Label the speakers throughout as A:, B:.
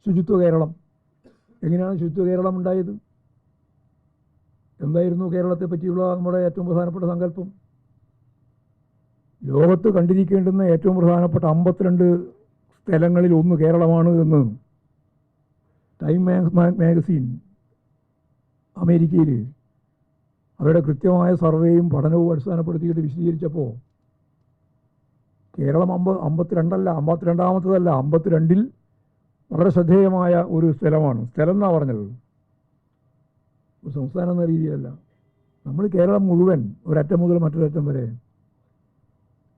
A: ശുചിത്വ കേരളം. എങ്ങനെയാണ് ശുചിത്വ കേരളം ഉണ്ടായത്? എന്തായിരുന്നു കേരളത്തെ പറ്റിയുള്ള നമ്മുടെ ഏറ്റവും പ്രധാനപ്പെട്ട സങ്കല്പം? ലോകത്ത് കണ്ടിരിക്കേണ്ടുന്ന ഏറ്റവും പ്രധാനപ്പെട്ട 52 സ്ഥലങ്ങളിൽ ഒന്ന് കേരളമാണ് എന്ന് ടൈം മാഗസിൻ അമേരിക്കയിൽ അവരുടെ കൃത്യമായ സർവേയും പഠനവും അടിസ്ഥാനപ്പെടുത്തിയിട്ട് വിശദീകരിച്ചപ്പോൾ കേരളം 52 52ാമത്തതല്ല, 52ൽ വളരെ ശ്രദ്ധേയമായ ഒരു സ്ഥലമാണ്. സ്ഥലം എന്നാണ് പറഞ്ഞത്, ഒരു സംസ്ഥാനം എന്ന രീതിയിലല്ല. നമ്മൾ കേരളം മുഴുവൻ ഒരറ്റം മുതൽ മറ്റൊരറ്റം വരെ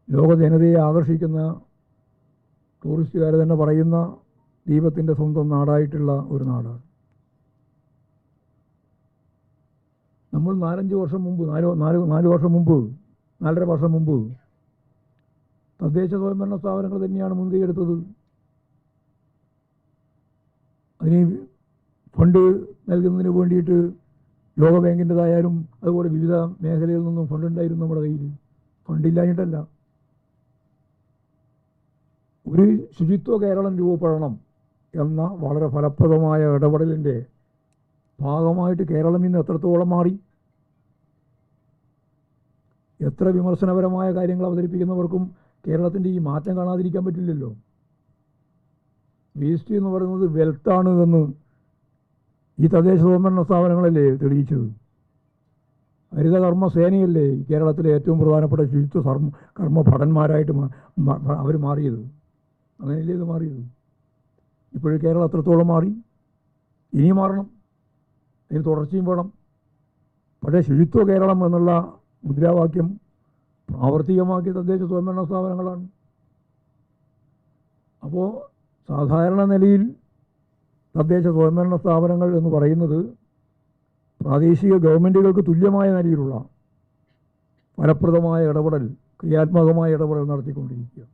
A: ലോക ജനതയെ ആകർഷിക്കുന്ന, ടൂറിസ്റ്റുകാർ തന്നെ പറയുന്ന ദീപത്തിൻ്റെ സ്വന്തം നാടായിട്ടുള്ള ഒരു നാടാണ്. നമ്മൾ 4-5 വർഷം മുമ്പ്, 4 വർഷം മുമ്പ്, 4.5 വർഷം മുമ്പ് തദ്ദേശ സ്വയംഭരണ സ്ഥാപനങ്ങൾ തന്നെയാണ് മുൻകൈ എടുത്തത്. അതിന് ഫണ്ട് നൽകുന്നതിന് വേണ്ടിയിട്ട് ലോകബാങ്കിൻ്റെതായാലും അതുപോലെ വിവിധ മേഖലയിൽ നിന്നും ഫണ്ടുണ്ടായിരുന്നു നമ്മുടെ കയ്യിൽ. ഫണ്ടില്ലാഞ്ഞിട്ടല്ല. ഒരു ശുചിത്വ കേരളം രൂപപ്പെടണം എന്ന വളരെ ഫലപ്രദമായ ഇടപെടലിൻ്റെ ഭാഗമായിട്ട് കേരളം ഇന്ന് എത്രത്തോളം മാറി. എത്ര വിമർശനപരമായ കാര്യങ്ങൾ അവതരിപ്പിക്കുന്നവർക്കും കേരളത്തിൻ്റെ ഈ മാറ്റം കാണാതിരിക്കാൻ പറ്റില്ലല്ലോ. വേസ്റ്റ് എന്ന് പറയുന്നത് വെൽത്താണ് എന്ന് ഈ തദ്ദേശ സ്വയംഭരണ സ്ഥാപനങ്ങളല്ലേ തെളിയിച്ചത്. ഹരിതകർമ്മ സേനയല്ലേ കേരളത്തിലെ ഏറ്റവും പ്രധാനപ്പെട്ട ശുചിത്വ കർമ്മ ഭടന്മാരായിട്ട് അവർ മാറിയത്. അങ്ങനെയല്ലേ ഇത് മാറിയത്. ഇപ്പോഴും കേരളം എത്രത്തോളം മാറി, ഇനി മാറണം, അതിന് തുടർച്ചയും വേണം. പക്ഷേ ശുചിത്വ കേരളം എന്നുള്ള മുദ്രാവാക്യം പ്രാവർത്തികമാക്കിയ തദ്ദേശ സ്വയംഭരണ സ്ഥാപനങ്ങളാണ്. അപ്പോൾ സാധാരണ നിലയിൽ തദ്ദേശ സ്വയംഭരണ സ്ഥാപനങ്ങൾ എന്ന് പറയുന്നത് പ്രാദേശിക ഗവൺമെൻറ്റുകൾക്ക് തുല്യമായ നിലയിലുള്ള ഫലപ്രദമായ ഇടപെടൽ, ക്രിയാത്മകമായ ഇടപെടൽ നടത്തിക്കൊണ്ടിരിക്കുക.